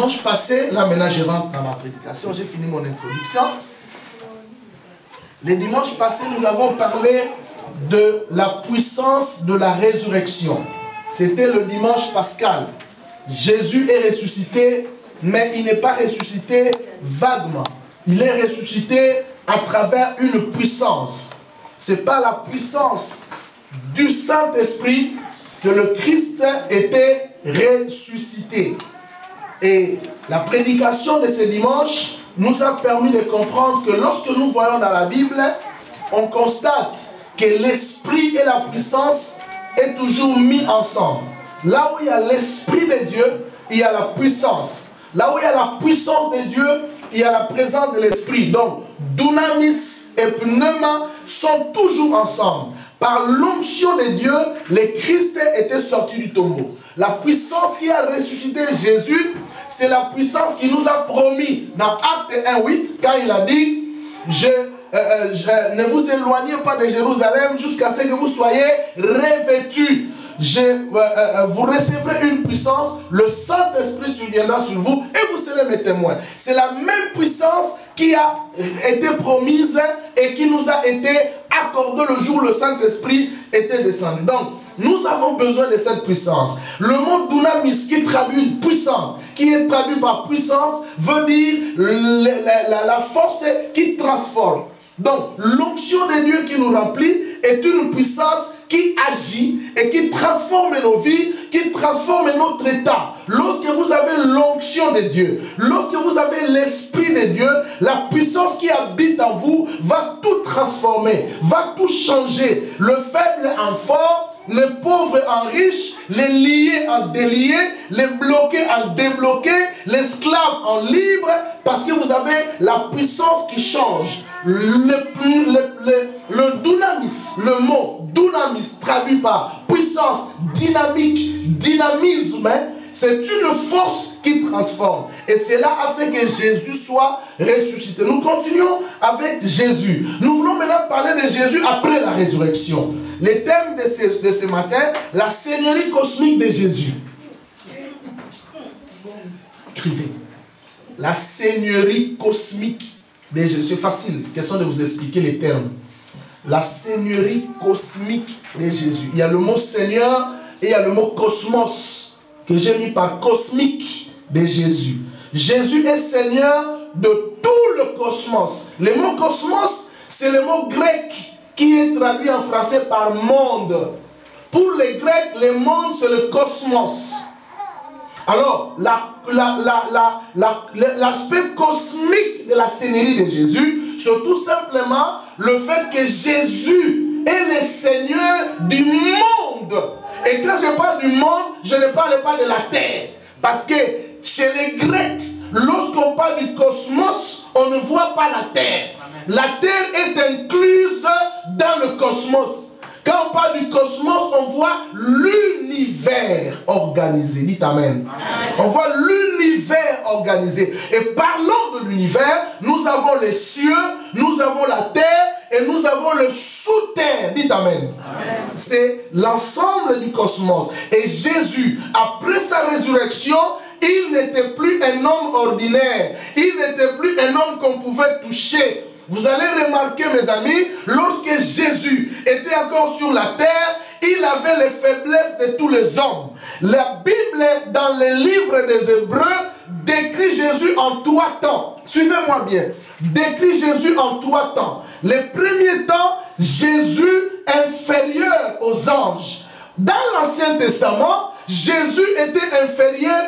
Dimanche passé, là maintenant je rentre dans ma prédication, j'ai fini mon introduction. Les dimanches passés, nous avons parlé de la puissance de la résurrection. C'était le dimanche pascal. Jésus est ressuscité, mais il n'est pas ressuscité vaguement. Il est ressuscité à travers une puissance. Ce n'est pas la puissance du Saint-Esprit que le Christ était ressuscité. Et la prédication de ce dimanche nous a permis de comprendre que lorsque nous voyons dans la Bible, on constate que l'esprit et la puissance est toujours mis ensemble. Là où il y a l'esprit de Dieu, il y a la puissance. Là où il y a la puissance de Dieu, il y a la présence de l'esprit. Donc, dunamis et pneuma sont toujours ensemble. Par l'onction de Dieu, le Christ était sorti du tombeau. La puissance qui a ressuscité Jésus, c'est la puissance qu'il nous a promis dans Acte 1:8, quand il a dit ne vous éloignez pas de Jérusalem jusqu'à ce que vous soyez revêtus. Vous recevrez une puissance, le Saint-Esprit surviendra sur vous et vous serez mes témoins. C'est la même puissance qui a été promise et qui nous a été accordée le jour où le Saint-Esprit était descendu. Donc, nous avons besoin de cette puissance. Le mot dunamis qui traduit puissance, qui est traduit par puissance, veut dire la force qui transforme. Donc, l'onction de Dieu qui nous remplit est une puissance qui agit et qui transforme nos vies, qui transforme notre état. Lorsque vous avez l'onction de Dieu, lorsque vous avez l'esprit de Dieu, la puissance qui habite en vous va tout transformer, va tout changer. Le faible en fort, les pauvres en riches, les liés en déliés, les bloqués en débloqués, l'esclave en libre, parce que vous avez la puissance qui change. Le dunamis, le mot dunamis traduit par puissance, dynamique, dynamisme, c'est une force qui transforme. Et cela a fait que Jésus soit ressuscité. Nous continuons avec Jésus. Nous voulons maintenant parler de Jésus après la résurrection. Le thème de ce matin, la seigneurie cosmique de Jésus. Écrivez. La seigneurie cosmique de Jésus. C'est facile, question de vous expliquer les termes. La seigneurie cosmique de Jésus. Il y a le mot Seigneur et il y a le mot cosmos que j'ai mis par cosmique de Jésus. Jésus est Seigneur de tout le cosmos. Le mot cosmos, c'est le mot grec qui est traduit en français par monde. Pour les Grecs, le monde, c'est le cosmos. Alors, l'aspect cosmique de la seigneurie de Jésus, c'est tout simplement le fait que Jésus est le Seigneur du monde. Et quand je parle du monde, je ne parle pas de la terre. Parce que chez les Grecs, lorsqu'on parle du cosmos, on ne voit pas la terre. La terre est incluse dans le cosmos. Quand on parle du cosmos, on voit l'univers organisé. Dites amen. On voit l'univers organisé. Et parlons de l'univers, nous avons les cieux, nous avons la terre et nous avons le sous-terre. Dites amen. C'est l'ensemble du cosmos. Et Jésus, après sa résurrection, il n'était plus un homme ordinaire. Il n'était plus un homme qu'on pouvait toucher. Vous allez remarquer, mes amis, lorsque Jésus était encore sur la terre, il avait les faiblesses de tous les hommes. La Bible, dans le livre des Hébreux, décrit Jésus en 3 temps. Suivez-moi bien. Décrit Jésus en 3 temps. Le premier temps, Jésus inférieur aux anges. Dans l'Ancien Testament, Jésus était inférieur,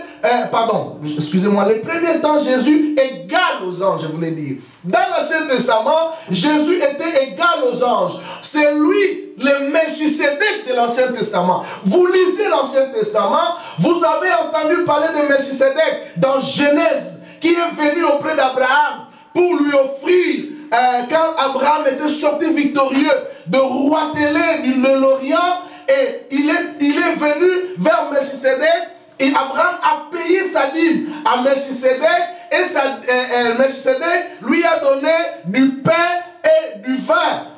excusez-moi, le premier temps, Jésus égal aux anges, je voulais dire. Dans l'Ancien Testament, Jésus était égal aux anges. C'est lui, le Melchisédek de l'Ancien Testament. Vous lisez l'Ancien Testament, vous avez entendu parler de Melchisédek dans Genèse, qui est venu auprès d'Abraham pour lui offrir, quand Abraham était sorti victorieux de roiteler de l'Orient, et il est venu vers Melchisédek, et Abraham a payé sa dîme à Melchisédek, et Melchisédek lui a donné du pain et du vin.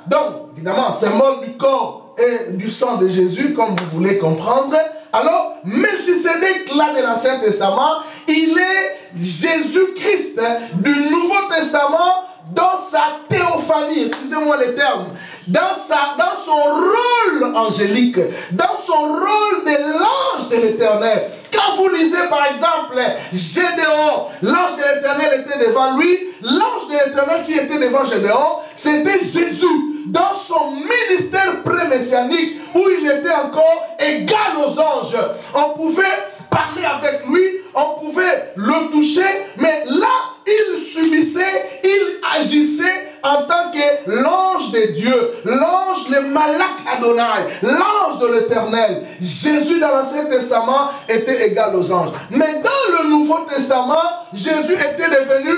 Donc, évidemment, c'est symbole du corps et du sang de Jésus, comme vous voulez comprendre. Alors, Melchisédek, là de l'Ancien Testament, il est Jésus-Christ du Nouveau Testament dans sa théophanie, excusez-moi les termes, dans son rôle angélique, dans son rôle de l'ange de l'Éternel. Quand vous lisez par exemple Gédéon, l'ange de l'Éternel était devant lui, l'ange de l'Éternel qui était devant Gédéon, c'était Jésus. Dans son ministère pré-messianique, où il était encore égal aux anges, on pouvait parler avec lui, on pouvait le toucher, mais là, il subissait, il agissait en tant que l'ange de Dieu, l'ange, le Malak Adonai, l'ange de l'Éternel. Jésus dans l'Ancien Testament était égal aux anges. Mais dans le Nouveau Testament, Jésus était devenu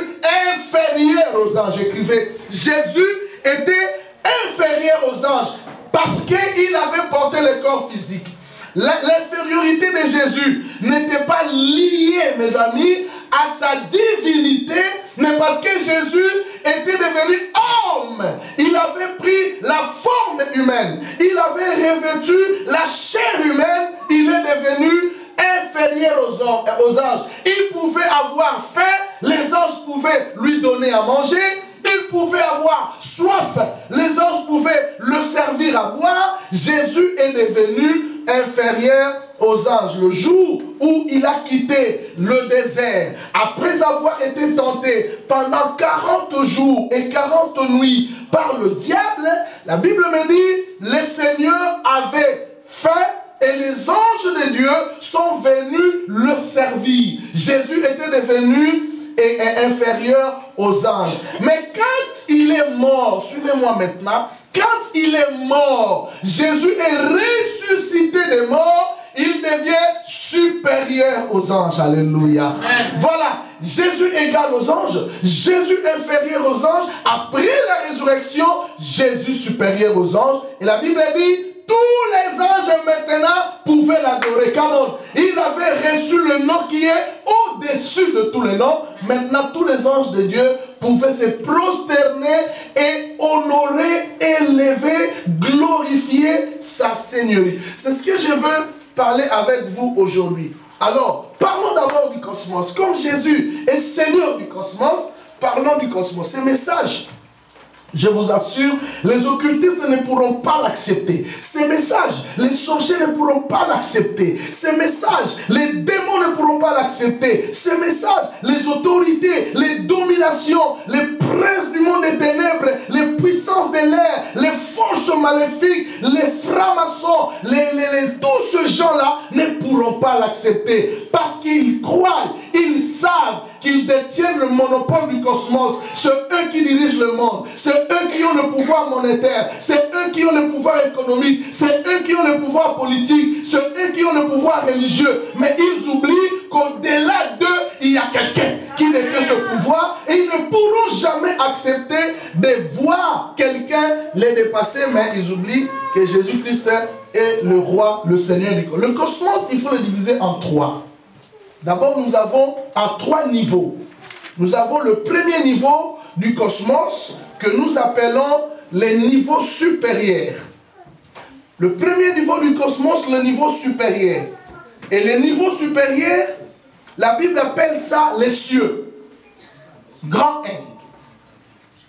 inférieur aux anges. Écrivez, Jésus était inférieur aux anges parce qu'il avait porté le corps physique. L'infériorité de Jésus n'était pas liée, mes amis, à sa divinité, mais parce que Jésus était devenu homme. Il avait pris la forme humaine. Il avait revêtu la chair humaine. Il est devenu inférieur aux anges. Il pouvait avoir faim. Les anges pouvaient lui donner à manger. Il pouvait avoir soif. Les anges pouvaient le servir à boire. Jésus est devenu inférieur aux anges. Le jour où il a quitté le désert, après avoir été tenté pendant 40 jours et 40 nuits par le diable, la Bible me dit, le Seigneur avait faim et les anges de Dieu sont venus le servir. Jésus était devenu inférieur aux anges. Mais quand il est mort, suivez-moi maintenant, quand il est mort, Jésus est ressuscité des morts, il devient supérieur aux anges. Alléluia. Amen. Voilà, Jésus égal aux anges, Jésus inférieur aux anges. Après la résurrection, Jésus supérieur aux anges. Et la Bible dit, tous les anges maintenant pouvaient l'adorer. Come on. Il avait reçu le nom qui est au-dessus de tous les noms. Maintenant, tous les anges de Dieu pouvaient se prosterner et honorer, élever, glorifier sa Seigneurie. C'est ce que je veux parler avec vous aujourd'hui. Alors, parlons d'abord du cosmos. Comme Jésus est Seigneur du cosmos, parlons du cosmos. Ce message, je vous assure, les occultistes ne pourront pas l'accepter. Ces messages, les sorciers ne pourront pas l'accepter. Ces messages, les démons ne pourront pas l'accepter. Ces messages, les autorités, les dominations, les princes du monde des ténèbres, les puissances de l'air, les forces maléfiques, les francs-maçons, tous ces gens-là ne pourront pas l'accepter. Parce qu'ils croient, ils savent qu'ils détiennent le monopole du cosmos. C'est eux qui dirigent le monde. C'est eux qui ont le pouvoir monétaire. C'est eux qui ont le pouvoir économique. C'est eux qui ont le pouvoir politique. C'est eux qui ont le pouvoir religieux. Mais ils oublient qu'au-delà d'eux, il y a quelqu'un qui détient ce pouvoir. Et ils ne pourront jamais accepter de voir quelqu'un les dépasser. Mais ils oublient que Jésus-Christ est le roi, le Seigneur du cosmos. Le cosmos, il faut le diviser en trois. D'abord, nous avons en trois niveaux. Nous avons le premier niveau du cosmos que nous appelons les niveaux supérieurs. Le premier niveau du cosmos, le niveau supérieur. Et les niveaux supérieurs, la Bible appelle ça les cieux. Grand N.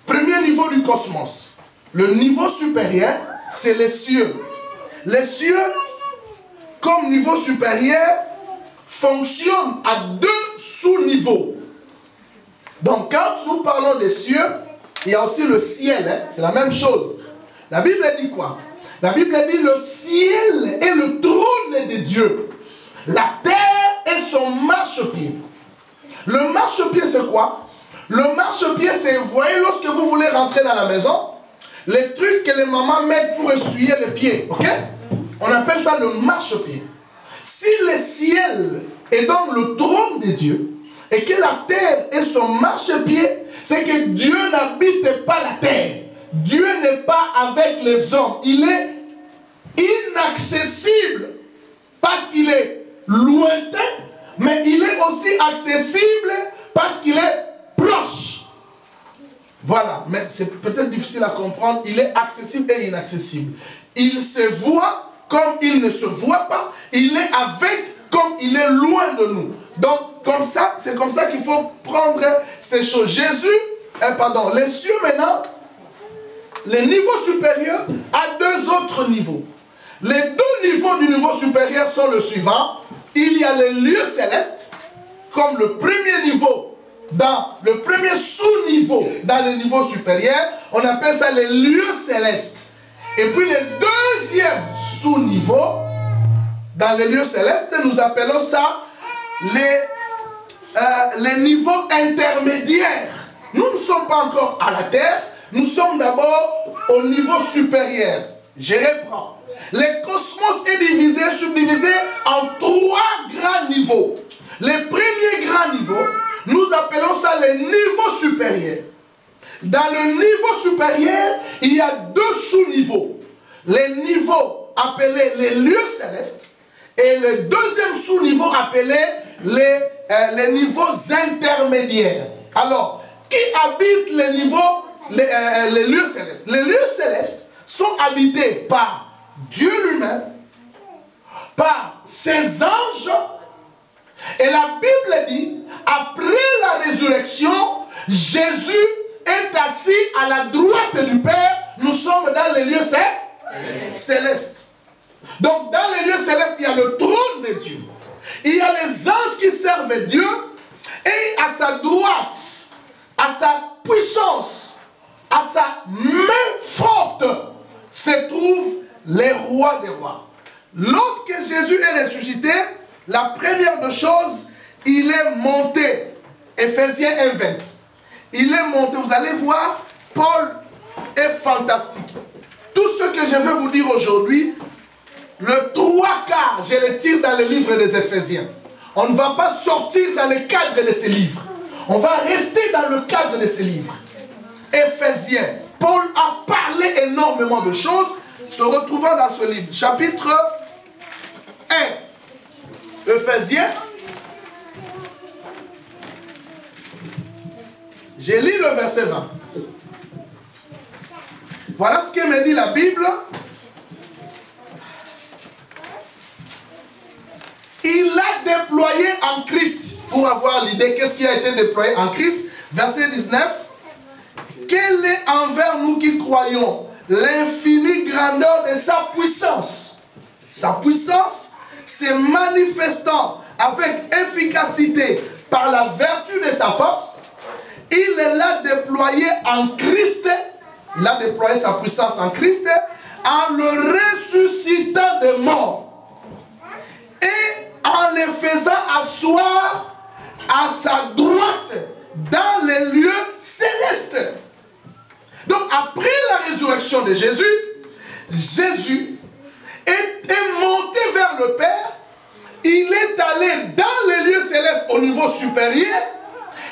Premier niveau du cosmos. Le niveau supérieur, c'est les cieux. Les cieux, comme niveau supérieur, fonctionne à deux sous-niveaux. Donc quand nous parlons des cieux, il y a aussi le ciel, hein? C'est la même chose. La Bible dit quoi? La Bible dit le ciel est le trône de Dieu. La terre est son marchepied. Le marchepied c'est quoi? Le marchepied c'est, vous voyez, lorsque vous voulez rentrer dans la maison, les trucs que les mamans mettent pour essuyer les pieds, ok? On appelle ça le marchepied. Si le ciel est donc le trône de Dieu et que la terre est son marchepied, c'est que Dieu n'habite pas la terre. Dieu n'est pas avec les hommes. Il est inaccessible parce qu'il est lointain, mais il est aussi accessible parce qu'il est proche. Voilà, mais c'est peut-être difficile à comprendre. Il est accessible et inaccessible. Il se voit comme il ne se voit pas. Il est avec comme il est loin de nous. Donc, comme ça, c'est comme ça qu'il faut prendre ces choses. Les cieux maintenant, le niveau supérieur a deux autres niveaux. Les deux niveaux du niveau supérieur sont le suivant. Il y a les lieux célestes, comme le premier niveau, dans le premier sous-niveau, dans le niveau supérieur, on appelle ça les lieux célestes. Et puis le deuxième sous-niveau, dans les lieux célestes, nous appelons ça les niveaux intermédiaires. Nous ne sommes pas encore à la terre, nous sommes d'abord au niveau supérieur. Je reprends. Le cosmos est subdivisé en trois grands niveaux. Le premier grand niveau, nous appelons ça le niveau supérieur. Dans le niveau supérieur, il y a deux sous-niveaux. Les niveaux appelés les lieux célestes et le deuxième sous-niveau appelé les niveaux intermédiaires. Alors, qui habite les lieux célestes? Les lieux célestes sont habités par Dieu lui-même, par ses anges, et la Bible dit, après la résurrection, Jésus est assis à la droite du Père. Nous sommes dans les lieux célestes. Donc dans les lieux célestes, il y a le trône de Dieu. Il y a les anges qui servent Dieu, et à sa droite, à sa puissance, à sa main forte, se trouvent les rois des rois. Lorsque Jésus est ressuscité, la première des choses, il est monté. Éphésiens 1:20. Il est monté. Vous allez voir, Paul est fantastique. Tout ce que je vais vous dire aujourd'hui, le 3/4, je le tire dans le livre des Éphésiens. On ne va pas sortir dans le cadre de ces livres. On va rester dans le cadre de ces livres. Éphésiens. Paul a parlé énormément de choses, se retrouvant dans ce livre. Chapitre 1. Éphésiens. Je lis le verset 20. Voilà ce que me dit la Bible. Il a déployé en Christ, pour avoir l'idée, qu'est-ce qui a été déployé en Christ. Verset 19. Quelle est envers nous qui croyons l'infinie grandeur de sa puissance. Sa puissance, se manifestant avec efficacité par la vertu de sa force, il l'a déployé en Christ, il a déployé sa puissance en Christ, en le ressuscitant des morts et en le faisant asseoir à sa droite dans les lieux célestes. Donc après la résurrection de Jésus, Jésus est monté vers le Père, il est allé dans les lieux célestes au niveau supérieur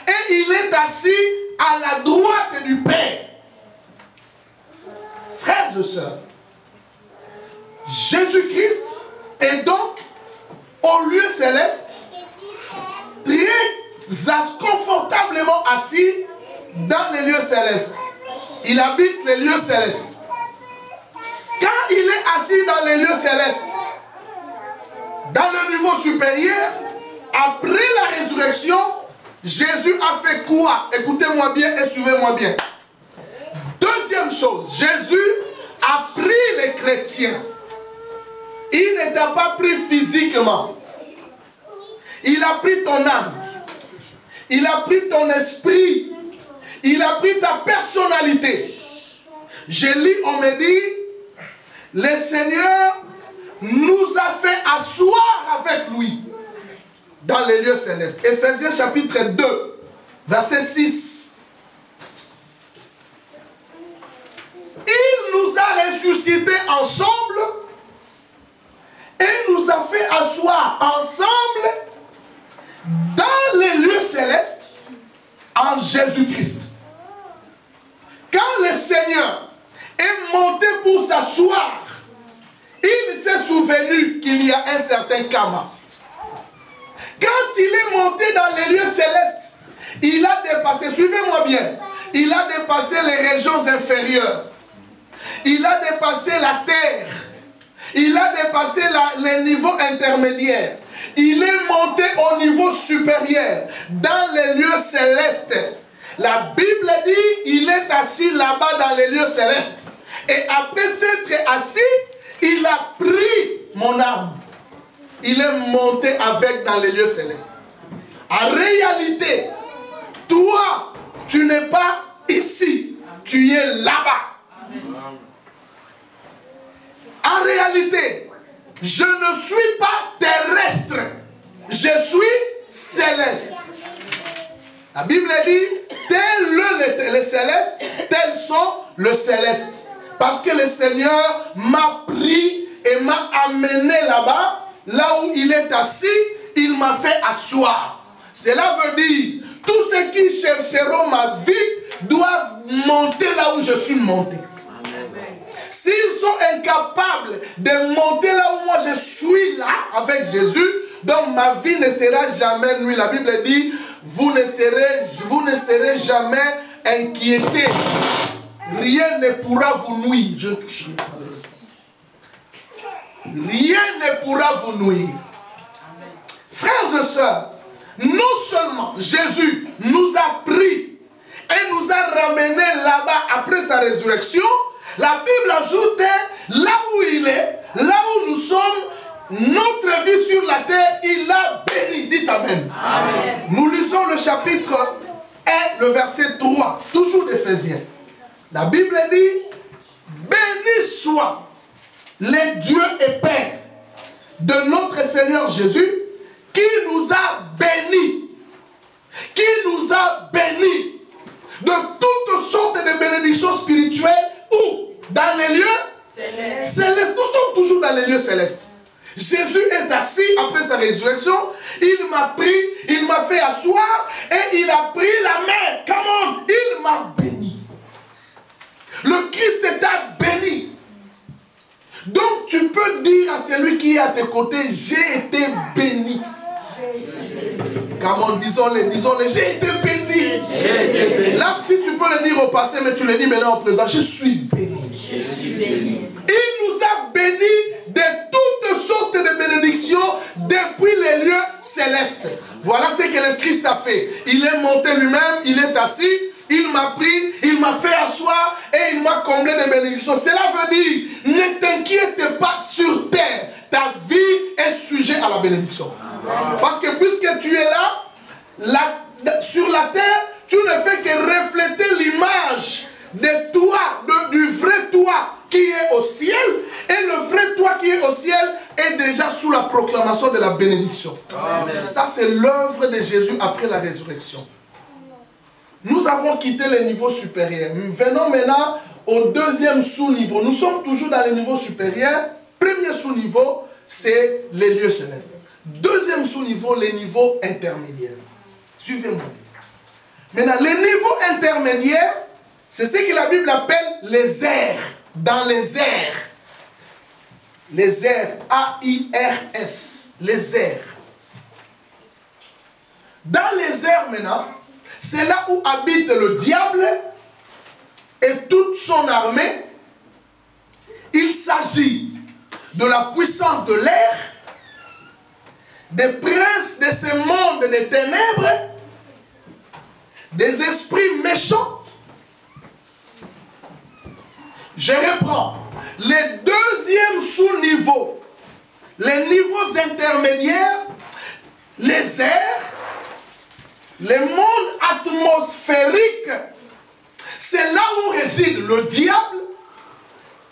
et il est assis à la droite du Père. Frères et sœurs, Jésus-Christ est donc au lieu céleste, très confortablement assis dans les lieux célestes. Il habite les lieux célestes. Quand il est assis dans les lieux célestes, dans le niveau supérieur, après la résurrection, Jésus a fait quoi? Écoutez-moi bien et suivez-moi bien. Deuxième chose, Jésus a pris les chrétiens. Il ne t'a pas pris physiquement. Il a pris ton âme. Il a pris ton esprit. Il a pris ta personnalité. Je lis, on me dit, le Seigneur nous a fait asseoir avec lui dans les lieux célestes. Éphésiens chapitre 2, verset 6. Il nous a ressuscités ensemble et nous a fait asseoir ensemble dans les lieux célestes en Jésus-Christ. Quand le Seigneur est monté pour s'asseoir, il s'est souvenu qu'il y a un certain karma. Quand il est monté dans les lieux célestes, il a dépassé, suivez-moi bien, il a dépassé les régions inférieures. Il a dépassé la terre. Il a dépassé les niveaux intermédiaires. il est monté au niveau supérieur, dans les lieux célestes. La Bible dit, il est assis là-bas dans les lieux célestes. Et après s'être assis, il a pris mon âme. Il est monté avec dans les lieux célestes. En réalité, toi, tu n'es pas ici, tu es là-bas. En réalité, je ne suis pas terrestre, je suis céleste. La Bible dit, tels les célestes, tels sont le céleste. Parce que le Seigneur m'a pris et m'a amené là-bas, là où il est assis, il m'a fait asseoir. Cela veut dire, tous ceux qui chercheront ma vie doivent monter là où je suis monté. S'ils sont incapables de monter là où moi je suis là, avec Jésus, donc ma vie ne sera jamais nulle. La Bible dit, vous ne serez jamais inquiétés. Rien ne pourra vous nuire. Je touche. Rien ne pourra vous nuire. Frères et sœurs, non seulement Jésus nous a pris et nous a ramenés là-bas après sa résurrection, la Bible ajoute, là où il est, là où nous sommes, notre vie sur la terre, il a béni. Dites Amen. Amen. Nous lisons le chapitre 1, le verset 3, toujours d'Éphésiens. La Bible dit, béni soit le Dieu et Père de notre Seigneur Jésus, qui nous a bénis, de toutes sortes de bénédictions spirituelles, où? Dans les lieux célestes. Nous sommes toujours dans les lieux célestes. Jésus est assis après sa résurrection, il m'a pris, il m'a fait asseoir, et il a pris la main, come on, il m'a béni. Le Christ t'a béni. Donc tu peux dire à celui qui est à tes côtés, j'ai été béni. Comment disons-le, j'ai été béni. Là, si tu peux le dire au passé, mais tu le dis maintenant au présent, je suis béni. Il nous a bénis de toutes sortes de bénédictions depuis les lieux célestes. Voilà ce que le Christ a fait. Il est monté lui-même, il est assis, il m'a pris, il m'a fait asseoir et il m'a comblé de bénédictions. Cela veut dire, ne t'inquiète pas sur terre. Ta vie est sujet à la bénédiction. Parce que puisque tu es là, sur la terre, tu ne fais que refléter l'image de toi, du vrai toi qui est au ciel. Et le vrai toi qui est au ciel est déjà sous la proclamation de la bénédiction. Amen. Ça, c'est l'œuvre de Jésus après la résurrection. Nous avons quitté le niveau supérieur. Venons maintenant au deuxième sous-niveau. Nous sommes toujours dans le niveau supérieur. Premier sous-niveau, c'est les lieux célestes. Deuxième sous-niveau, les niveaux intermédiaires. Suivez-moi. Maintenant, les niveaux intermédiaires, c'est ce que la Bible appelle les airs. Dans les airs. Les airs. A-I-R-S. Les airs. Dans les airs maintenant, c'est là où habite le diable et toute son armée. Il s'agit de la puissance de l'air, des princes de ce monde des ténèbres, des esprits méchants. Je reprends. Les deuxièmes sous-niveaux, les niveaux intermédiaires, les airs, les mondes atmosphériques, c'est là où réside le diable,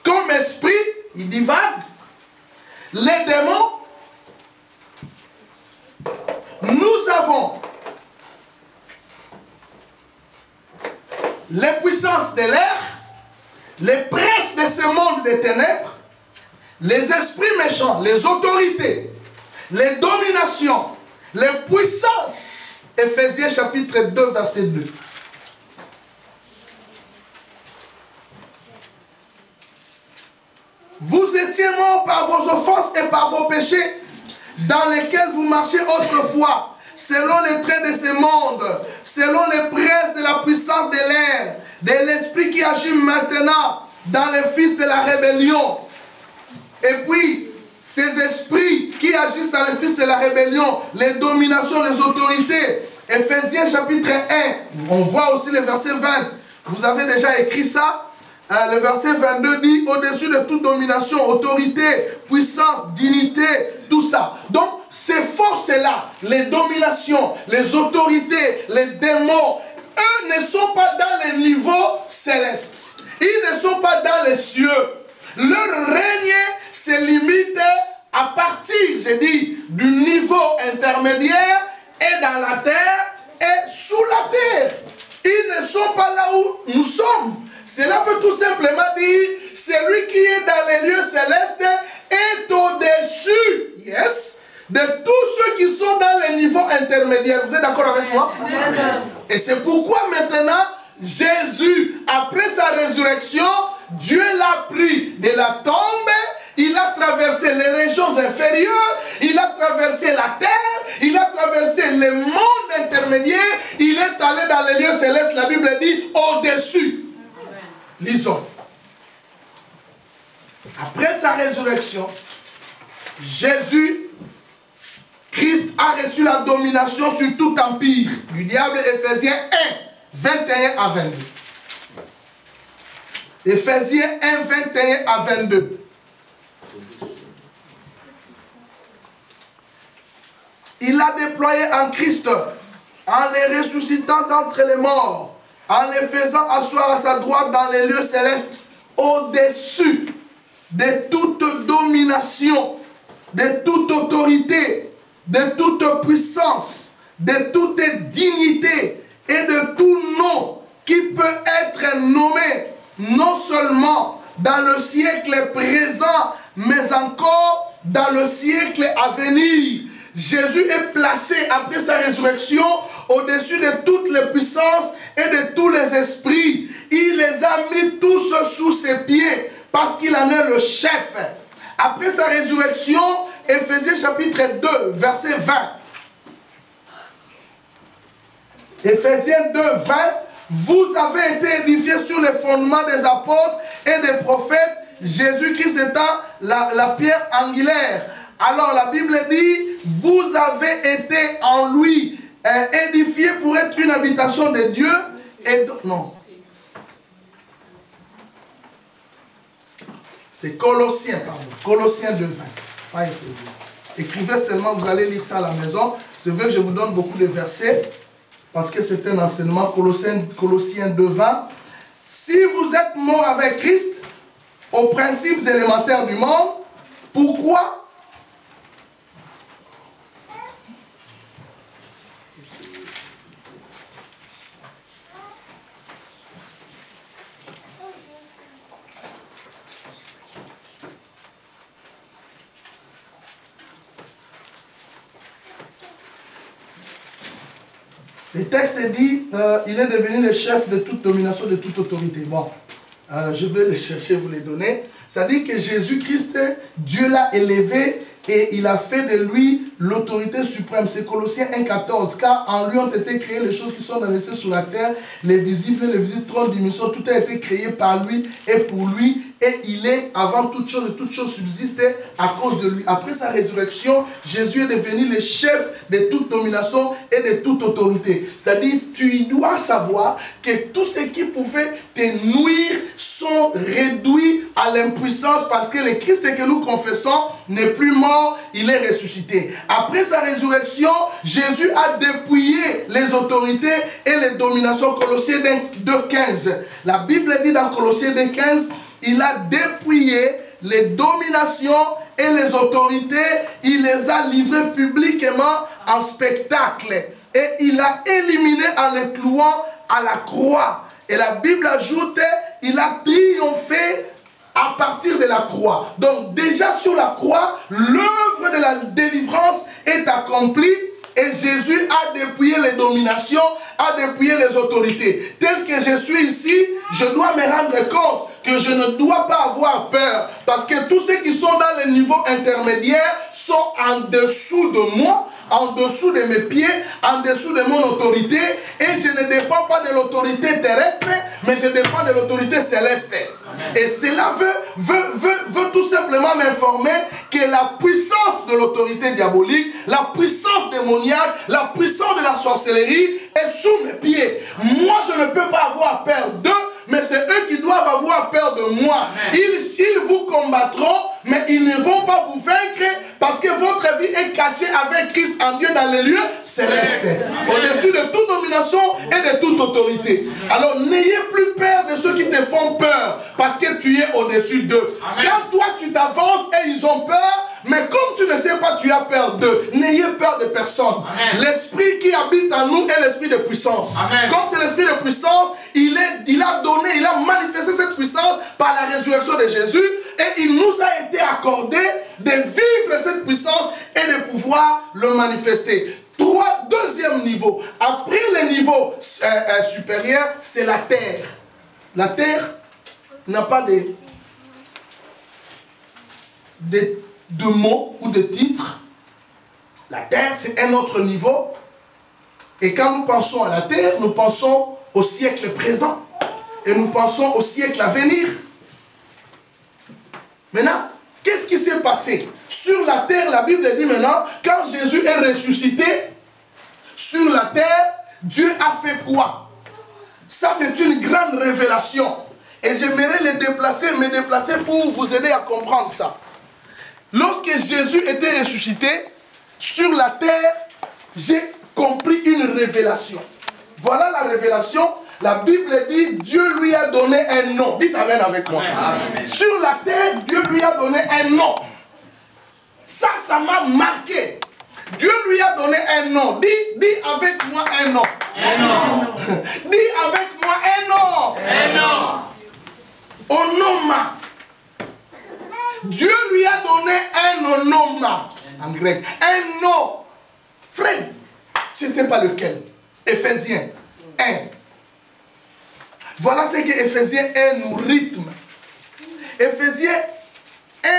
comme esprit, il divague, les démons. Nous avons les puissances de l'air, les princes de ce monde des ténèbres, les esprits méchants, les autorités, les dominations, les puissances. Éphésiens chapitre 2, verset 2. Vous étiez morts par vos offenses et par vos péchés, dans lesquels vous marchiez autrefois, selon les traits de ce monde, selon les princes de la puissance de l'air, de l'esprit qui agit maintenant dans les fils de la rébellion. Et puis, ces esprits qui agissent dans les fils de la rébellion, les dominations, les autorités. Éphésiens chapitre 1, on voit aussi le verset 20. Vous avez déjà écrit ça. Le verset 22 dit au-dessus de toute domination, autorité, puissance, dignité, tout ça. Donc, ces forces-là, les dominations, les autorités, les démons, eux ne sont pas dans les niveaux célestes. Ils ne sont pas dans les cieux. Leur règne se limite à partir, j'ai dit, du niveau intermédiaire et dans la terre et sous la terre. Ils ne sont pas là où nous sommes. Cela veut tout simplement dire, celui qui est dans les lieux célestes est au-dessus, yes, de tous ceux qui sont dans les niveaux intermédiaires. Vous êtes d'accord avec moi? Amen. Et c'est pourquoi maintenant, Jésus, après sa résurrection, Dieu l'a pris de la tombe, il a traversé les régions inférieures, il a traversé la terre, il a traversé les mondes intermédiaires, il est allé dans les lieux célestes, la Bible dit au-dessus. Lisons. Après sa résurrection, Jésus, Christ a reçu la domination sur tout empire du diable. Éphésiens 1, 21 à 22. Éphésiens 1, 21 à 22. Il l'a déployé en Christ, en les ressuscitant d'entre les morts, en les faisant asseoir à sa droite dans les lieux célestes, au-dessus de toute domination, de toute autorité, de toute puissance, de toute dignité et de tout nom qui peut être nommé non seulement dans le siècle présent, mais encore dans le siècle à venir. Jésus est placé après sa résurrection au-dessus de toutes les puissances et de tous les esprits. Il les a mis tous sous ses pieds parce qu'il en est le chef. Après sa résurrection, Éphésiens chapitre 2, verset 20. Éphésiens 2, 20. Vous avez été édifiés sur les fondements des apôtres et des prophètes, Jésus-Christ étant la pierre angulaire. Alors la Bible dit, vous avez été en lui édifiés pour être une habitation de Dieu. Et non. C'est Colossiens, pardon. Colossiens 2, 20. Pas Éphésiens. Écrivez seulement, vous allez lire ça à la maison. Je veux que je vous donne beaucoup de versets. Parce que c'est un enseignement, Colossiens 2, 20. Si vous êtes mort avec Christ, aux principes élémentaires du monde, pourquoi le texte dit, il est devenu le chef de toute domination, de toute autorité. Bon, je vais les chercher, vous les donner. Ça dit que Jésus-Christ, Dieu l'a élevé et il a fait de lui l'autorité suprême. C'est Colossiens 1,14. Car en lui ont été créées les choses qui sont dans les cieux sur la terre, les visibles, les visibles, trône, dimension. Tout a été créé par lui et pour lui. Et il est avant toute chose, et toute chose subsiste à cause de lui. Après sa résurrection, Jésus est devenu le chef de toute domination et de toute autorité. C'est-à-dire, tu dois savoir que tout ce qui pouvait te nuire sont réduits à l'impuissance parce que le Christ que nous confessons n'est plus mort, il est ressuscité. Après sa résurrection, Jésus a dépouillé les autorités et les dominations. Colossiens 2,15. La Bible dit dans Colossiens 2,15, il a dépouillé les dominations et les autorités, il les a livrées publiquement en spectacle. Et il a éliminé en les clouant à la croix. Et la Bible ajoute, il a triomphé à partir de la croix. Donc déjà sur la croix, l'œuvre de la délivrance est accomplie. Et Jésus a dépouillé les dominations, a dépouillé les autorités. Tel que je suis ici, je dois me rendre compte que je ne dois pas avoir peur. Parce que tous ceux qui sont dans le niveau intermédiaire sont en dessous de moi. en dessous de mes pieds, en dessous de mon autorité, et je ne dépends pas de l'autorité terrestre, mais je dépends de l'autorité céleste. Amen. Et cela veut tout simplement m'informer que la puissance de l'autorité diabolique, la puissance démoniaque, la puissance de la sorcellerie est sous mes pieds. Moi, je ne peux pas avoir peur d'eux, mais c'est eux qui doivent avoir peur de moi. Ils vous combattront, mais ils ne vont pas vous vaincre parce que votre vie est cachée avec Christ en Dieu dans les lieux célestes, au-dessus de toute domination et de toute autorité. Alors n'ayez plus peur de ceux qui te font peur parce que tu es au-dessus d'eux. Quand toi tu t'avances et ils ont peur, mais comme tu ne sais pas, tu as peur d'eux. N'ayez peur de personne. L'esprit qui habite en nous est l'esprit de puissance. Amen. Comme c'est l'esprit de puissance, il a donné, il a manifesté cette puissance par la résurrection de Jésus. Et il nous a été accordé de vivre cette puissance et de pouvoir le manifester. Deuxième niveau. Après le niveau supérieur, c'est la terre. La terre n'a pas de mots ou de titres. La terre, c'est un autre niveau. Et quand nous pensons à la terre, nous pensons au siècle présent. Et nous pensons au siècle à venir. Maintenant, qu'est-ce qui s'est passé? Sur la terre, la Bible dit maintenant, quand Jésus est ressuscité, sur la terre, Dieu a fait quoi? Ça, c'est une grande révélation. Et j'aimerais me déplacer pour vous aider à comprendre ça. Lorsque Jésus était ressuscité, sur la terre, j'ai compris une révélation. Voilà la révélation. La Bible dit, Dieu lui a donné un nom. Dites amen avec moi. Amen. Sur la terre, Dieu lui a donné un nom. Ça m'a marqué. Dieu lui a donné un nom. Dis avec moi un nom. Un nom. Dis avec moi un nom. Un nom. On nomme. Dieu lui a donné un nom en grec. Un nom. Frère, je ne sais pas lequel. Éphésiens 1. Voilà ce que Éphésiens 1 nous rythme. Éphésiens 1.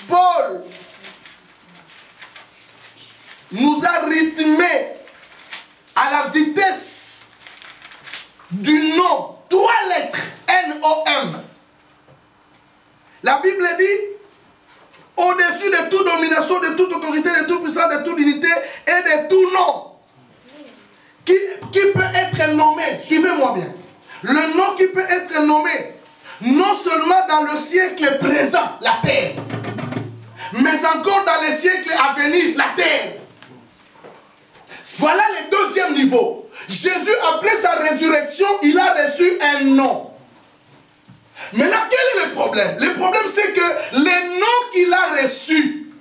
Paul nous a rythmé à la vitesse du nom. 3 lettres. N-O-M. La Bible dit, au-dessus de toute domination, de toute autorité, de toute puissance, de toute unité et de tout nom qui peut être nommé, suivez-moi bien, le nom qui peut être nommé, non seulement dans le siècle présent, la terre, mais encore dans les siècles à venir, la terre. Voilà le deuxième niveau. Jésus, après sa résurrection, il a reçu un nom. Maintenant, quel est le problème? Le problème, c'est que les noms qu'il a reçus,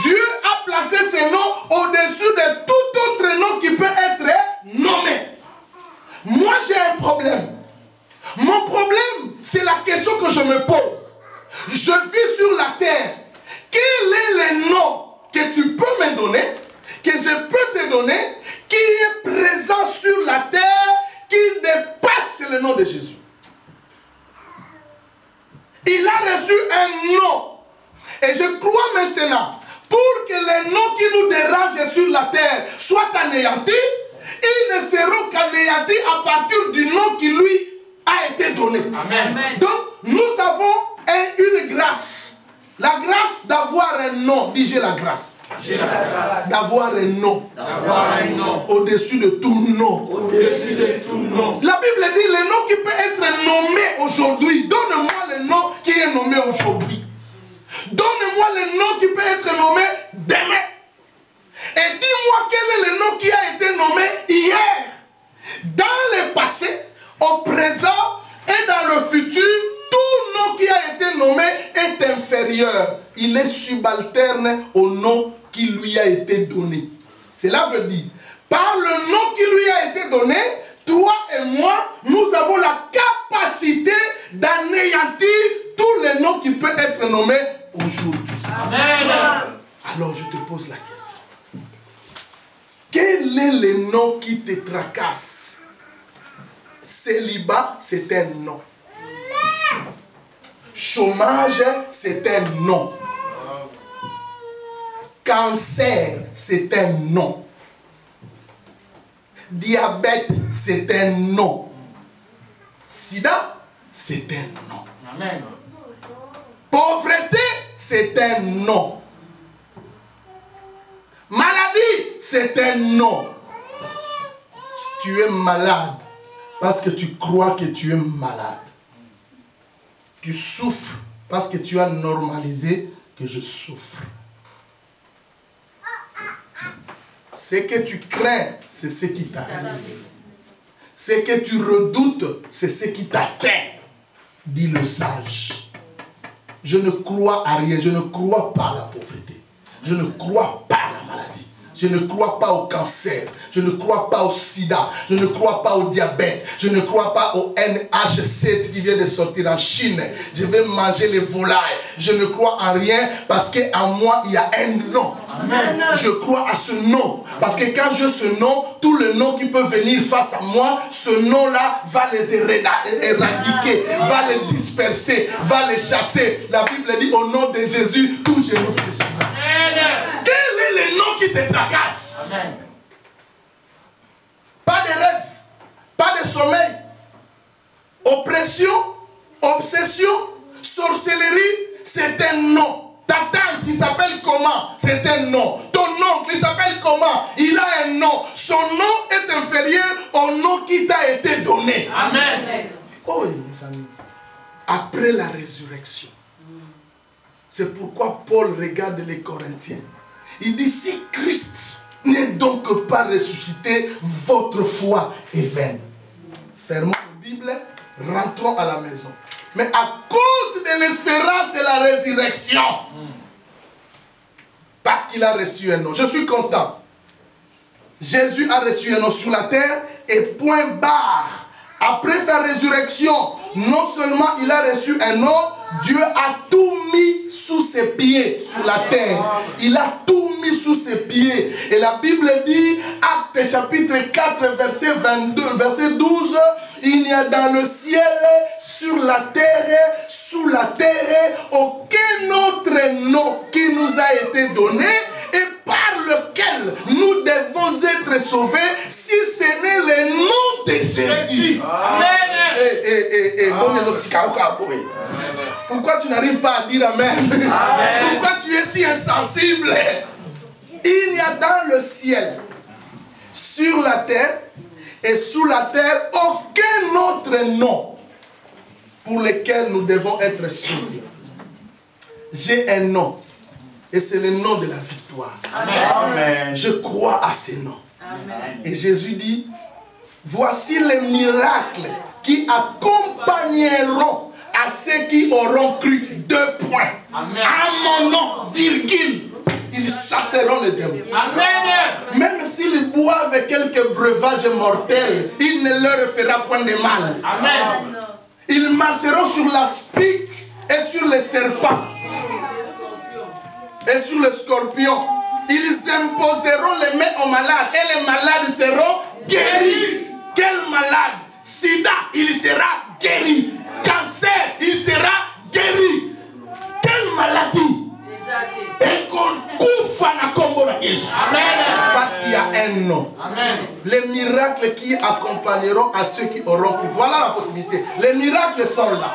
Dieu a placé ces noms au-dessus de tout autre nom qui peut être nommé. Moi, j'ai un problème. Mon problème, c'est la question que je me pose. Je vis sur la terre. Quel est le nom que tu peux me donner, que je peux te donner, qui est présent sur la terre, qui dépasse le nom de Jésus? Il a reçu un nom. Et je crois maintenant, pour que les noms qui nous dérangent sur la terre soient anéantis, ils ne seront qu'anéantis à partir du nom qui lui a été donné. Amen. Donc, nous avons une grâce. La grâce d'avoir un nom. Dis, j'ai la grâce. J'ai la grâce d'avoir un nom. Au-dessus de tout nom. Au-dessus de tout nom. La Bible dit le nom qui peut être nommé aujourd'hui. Donne-moi le nom qui est nommé aujourd'hui. Donne-moi le nom qui peut être nommé demain. Et dis-moi quel est le nom qui a été nommé hier. Dans le passé, au présent et dans le futur, tout nom qui a été nommé est inférieur. Il est subalterne au nom qui lui a été donné. Cela veut dire, par le nom qui lui a été donné, toi et moi, nous avons la capacité d'anéantir tous les noms qui peuvent être nommés aujourd'hui. Amen. Alors je te pose la question. Quel est le nom qui te tracasse? Célibat, c'est un nom. Chômage, c'est un nom. Cancer, c'est un non. Diabète, c'est un non. Sida, c'est un non. Amen. Pauvreté, c'est un non. Maladie, c'est un non. Tu es malade parce que tu crois que tu es malade. Tu souffres parce que tu as normalisé que je souffre. Ce que tu crains, c'est ce qui t'arrive. Ce que tu redoutes, c'est ce qui t'atteint, dit le sage. Je ne crois à rien, je ne crois pas à la pauvreté. Je ne crois pas à la maladie. Je ne crois pas au cancer. Je ne crois pas au sida. Je ne crois pas au diabète. Je ne crois pas au NH7 qui vient de sortir en Chine. Je vais manger les volailles. Je ne crois en rien parce qu'en moi, il y a un nom. Amen. Je crois à ce nom. Parce que quand j'ai ce nom, tous les noms qui peuvent venir face à moi, ce nom-là va les éradiquer, va les disperser, va les chasser. La Bible dit au nom de Jésus, tout genou fléchira. Quel est le nom qui te tracasse? Amen. Pas de rêve, pas de sommeil, oppression, obsession, sorcellerie, c'est un nom. Ta tante, il s'appelle comment? C'est un nom. Ton oncle, il s'appelle comment? Il a un nom. Son nom est inférieur au nom qui t'a été donné. Amen. Oh, mes amis, après la résurrection, c'est pourquoi Paul regarde les Corinthiens. Il dit, si Christ n'est donc pas ressuscité, votre foi est vaine. Fermons la Bible, rentrons à la maison. Mais à cause de l'espérance de la résurrection, parce qu'il a reçu un nom, je suis content. Jésus a reçu un nom sur la terre et point barre. Après sa résurrection, non seulement il a reçu un nom, Dieu a tout mis sous ses pieds sur la terre. Il a tout mis sous ses pieds. Et la Bible dit, Actes chapitre 4, verset 22, verset 12, il n'y a dans le ciel, sur la terre, sous la terre, aucun autre nom qui nous a été donné et par lequel nous devons être sauvés si ce n'est le nom de Jésus. Amen. Pourquoi tu n'arrives pas à dire Amen? Amen. Pourquoi tu es si insensible? Il n'y a dans le ciel, sur la terre et sous la terre aucun autre nom pour lequel nous devons être sauvés. J'ai un nom et c'est le nom de la victoire. Amen. Je crois à ce nom. Amen. Et Jésus dit, voici les miracles qui accompagneront à ceux qui auront cru. 2 points. Amen. À mon nom, virgule, ils chasseront les démons. Amen. Même s'ils boivent quelques breuvages mortels, il ne leur fera point de mal. Amen. Ils marcheront sur la spique et sur les serpents et sur les scorpions. Ils imposeront les mains aux malades et les malades seront guéris. Quel malade? Sida, il sera guéri. Cancer, il sera guéri. Quelle maladie? Et qu'on koufa na kombo na Yesu. Parce qu'il y a un nom. Amen. Les miracles qui accompagneront à ceux qui auront cru. Voilà la possibilité. Les miracles sont là.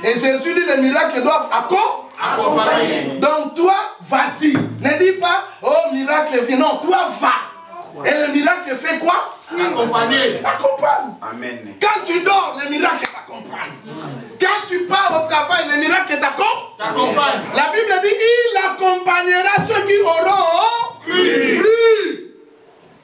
Et Jésus dit les miracles doivent accompagner. Donc toi, vas-y. Ne dis pas, oh miracle vient. Non, toi va. Et le miracle fait quoi? T'accompagner. T'accompagne. Amen. Quand tu dors, le miracle t'accompagne. Quand tu pars au travail, le miracle t'accompagne. La Bible dit, il accompagnera ceux qui auront cru.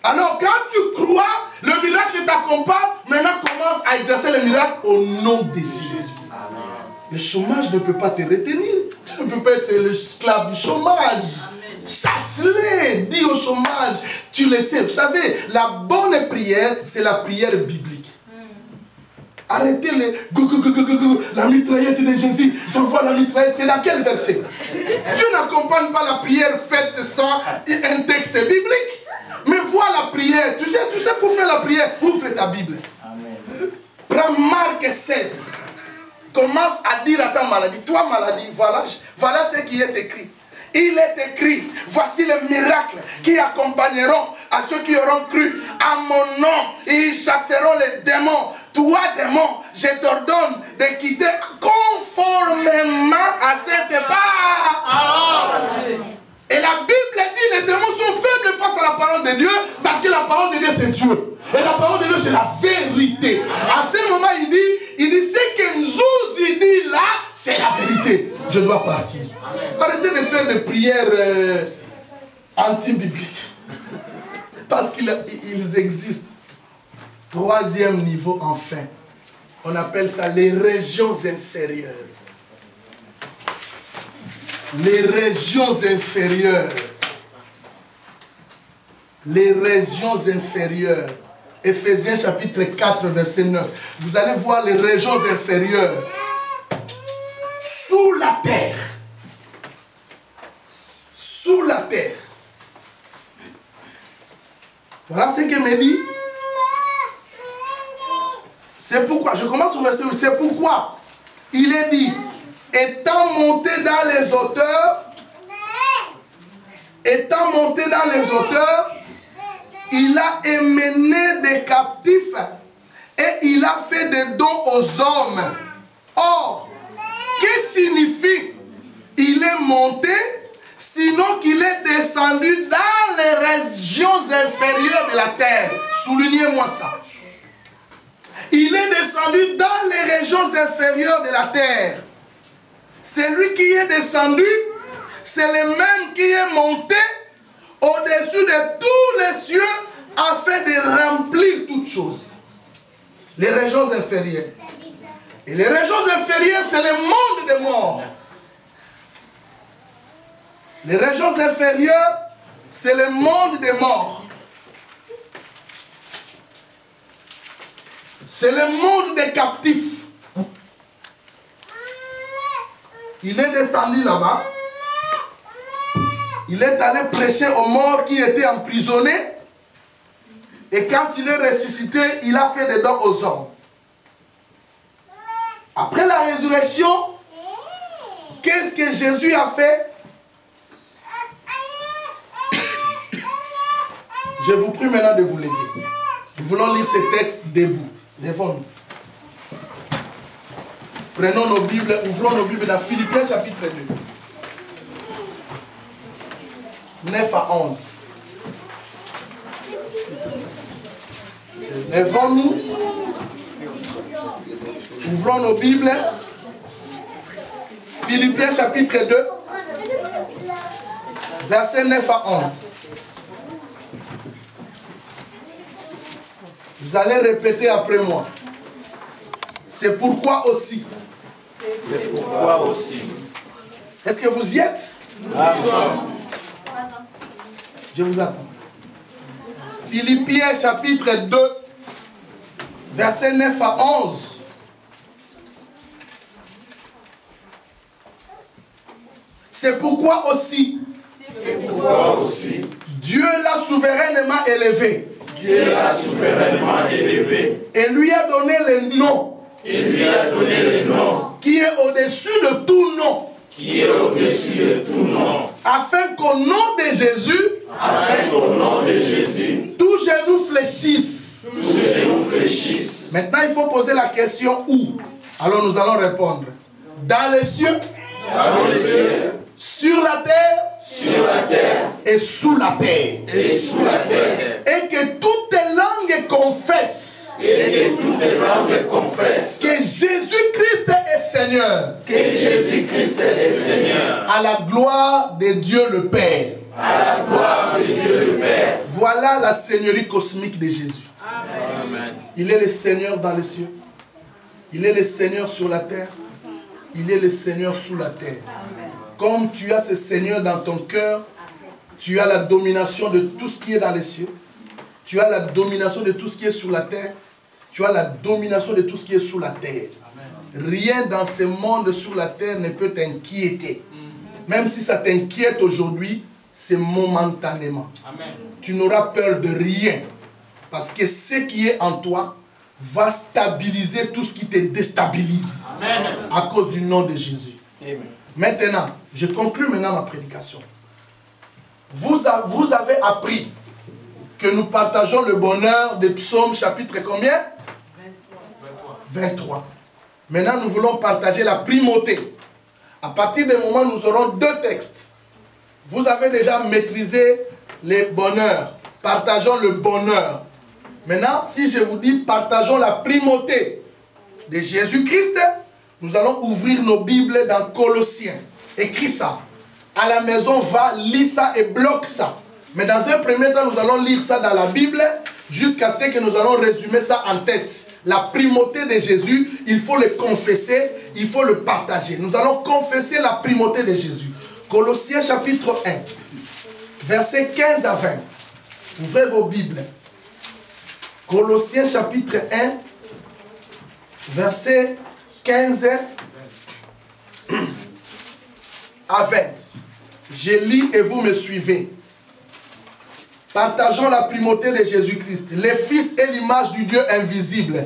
Alors quand tu crois, le miracle t'accompagne. Maintenant commence à exercer le miracle au nom de Jésus. Amen. Le chômage ne peut pas te retenir. Tu ne peux pas être l'esclave du chômage. Chasse-les, dis au chômage, tu le sais. Vous savez, la bonne prière, c'est la prière biblique. Arrêtez la mitraillette de Jésus. J'envoie la mitraillette. C'est dans quel verset? Dieu n'accompagne pas la prière faite sans un texte biblique. Mais vois la prière. Tu sais pour faire la prière, ouvre ta Bible. Amen. Prends Marc 16. Commence à dire à ta maladie. Toi maladie, voilà ce qui est écrit. Il est écrit, voici les miracles qui accompagneront à ceux qui auront cru à mon nom. Ils chasseront les démons. Toi, démon, je t'ordonne de quitter conformément à cette part. Et la Bible dit les démons sont faibles face à la parole de Dieu parce que la parole de Dieu c'est Dieu. Et la parole de Dieu c'est la vérité. À ce moment il dit ce que nous il dit là, c'est la vérité. Je dois partir. Arrêtez de faire des prières anti-bibliques. Parce qu'ils existent. Troisième niveau enfin. On appelle ça les régions inférieures. Les régions inférieures. Les régions inférieures. Éphésiens chapitre 4 verset 9. Vous allez voir les régions inférieures. Sous la terre. Sous la terre. Voilà ce qu'il me dit. C'est pourquoi, je commence au verset 8. C'est pourquoi il est dit, étant monté dans les hauteurs, il a émené des captifs et il a fait des dons aux hommes. Or, que signifie il est monté, sinon qu'il est descendu dans les régions inférieures de la terre? Soulignez-moi ça. Il est descendu dans les régions inférieures de la terre. C'est lui qui est descendu, c'est le même qui est monté au-dessus de tous les cieux afin de remplir toutes choses. Les régions inférieures. Et les régions inférieures, c'est le monde des morts. Les régions inférieures, c'est le monde des morts. C'est le monde des captifs. Il est descendu là-bas. Il est allé prêcher aux morts qui étaient emprisonnés. Et quand il est ressuscité, il a fait des dons aux hommes. Après la résurrection, qu'est-ce que Jésus a fait? Je vous prie maintenant de vous lever. Nous voulons lire ce texte debout. Lèvons-nous. Prenons nos Bibles, ouvrons nos Bibles dans Philippiens chapitre 2. 9 à 11. Lèvons-nous. Ouvrons nos Bibles. Philippiens chapitre 2. Versets 9 à 11. Vous allez répéter après moi. C'est pourquoi aussi. C'est pourquoi aussi. Est-ce que vous y êtes? Je vous attends. Philippiens chapitre 2, versets 9 à 11. C'est pourquoi aussi. C'est pourquoi aussi. Dieu l'a souverainement élevé. Dieu l'a souverainement élevé. Et lui a donné le nom. Et lui a donné le nom. Qui est au-dessus de tout nom. Qui est au-dessus de tout nom. Afin qu'au nom de Jésus. Afin qu'au nom de Jésus. Tout genou fléchisse. Tout genou fléchisse. Maintenant il faut poser la question où. Alors nous allons répondre. Dans les cieux. Dans les cieux. Sur la terre. Sur la terre. Et sous la terre. Et sous la terre. Et que toutes les langues confessent. Et que toutes les langues confessent. Que Jésus-Christ est Seigneur. Que Jésus-Christ est Seigneur. À la gloire de Dieu le Père. À la gloire de Dieu le Père. Voilà la seigneurie cosmique de Jésus. Amen. Il est le Seigneur dans les cieux. Il est le Seigneur sur la terre. Il est le Seigneur sous la terre. Comme tu as ce Seigneur dans ton cœur, tu as la domination de tout ce qui est dans les cieux. Tu as la domination de tout ce qui est sur la terre. Tu as la domination de tout ce qui est sous la terre. Rien dans ce monde sur la terre ne peut t'inquiéter. Même si ça t'inquiète aujourd'hui, c'est momentanément. Amen. Tu n'auras peur de rien. Parce que ce qui est en toi va stabiliser tout ce qui te déstabilise. Amen. À cause du nom de Jésus. Amen. Maintenant, Je conclue maintenant ma prédication. Vous avez appris que nous partageons le bonheur des psaumes, chapitre combien? 23. Maintenant, nous voulons partager la primauté. À partir du moment où nous aurons 2 textes, vous avez déjà maîtrisé les bonheurs. Partageons le bonheur. Maintenant, si je vous dis partageons la primauté de Jésus-Christ, nous allons ouvrir nos Bibles dans Colossiens. Écris ça. À la maison, va, lis ça et bloque ça. Mais dans un premier temps, nous allons lire ça dans la Bible jusqu'à ce que nous allons résumer ça en tête. La primauté de Jésus, il faut le confesser, il faut le partager. Nous allons confesser la primauté de Jésus. Colossiens chapitre 1, versets 15 à 20. Ouvrez vos Bibles. Colossiens chapitre 1, versets 15 à 20. Je lis et vous me suivez. Partageons la primauté de Jésus-Christ. Le Fils est l'image du Dieu invisible.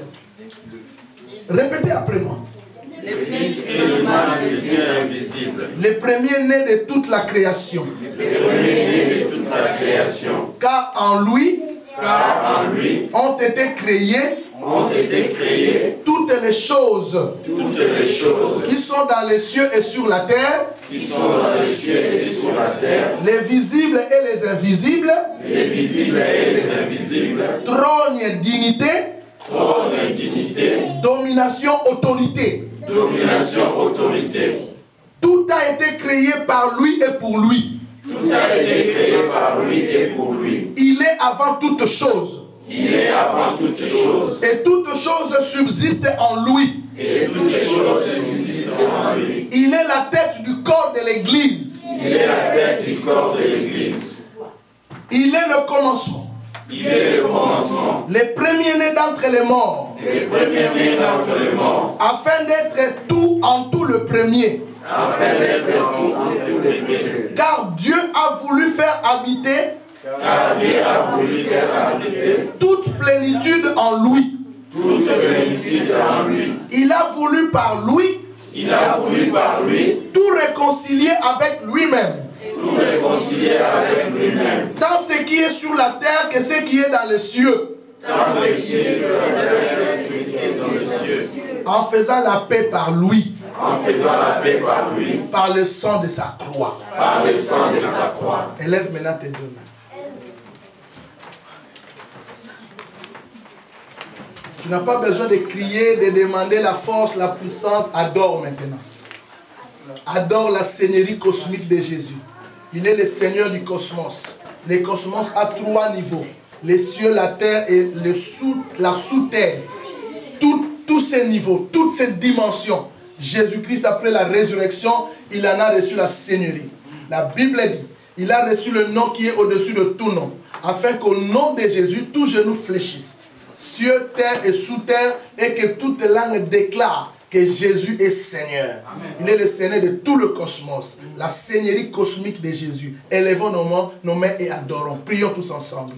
Répétez après moi. Le Fils est l'image du Dieu invisible. Le premier-né de toute la création. Le premier-né de toute la création. Car en lui ont été créées toutes les choses qui sont dans les cieux et sur la terre, les visibles et les invisibles, trône et dignité, domination, autorité. Tout a été créé par lui et pour lui. Il est avant toute chose. Et toutes choses subsistent en lui. Il est la tête du corps de l'Église. Il est le commencement. Le premier-né d'entre les morts. Afin d'être tout en tout le premier. Car Dieu a voulu faire habiter toute plénitude en lui. Il a voulu par lui tout réconcilier avec lui-même. Tant ce qui est sur la terre que ce qui est dans les cieux. En faisant la paix par lui. Par le sang de sa croix. Élève maintenant tes 2 mains. Tu n'as pas besoin de crier, de demander la force, la puissance. Adore maintenant. Adore la seigneurie cosmique de Jésus. Il est le Seigneur du cosmos. Le cosmos a 3 niveaux. Les cieux, la terre et la sous-terre. Tous ces niveaux, toutes ces dimensions. Jésus-Christ, après la résurrection, il en a reçu la seigneurie. La Bible dit, il a reçu le nom qui est au-dessus de tout nom. Afin qu'au nom de Jésus, tout genou fléchisse. Cieux, terre et sous terre, et que toute langue déclare que Jésus est Seigneur. Amen. Il est le Seigneur de tout le cosmos. La seigneurie cosmique de Jésus. Élevons nos mains et adorons. Prions tous ensemble.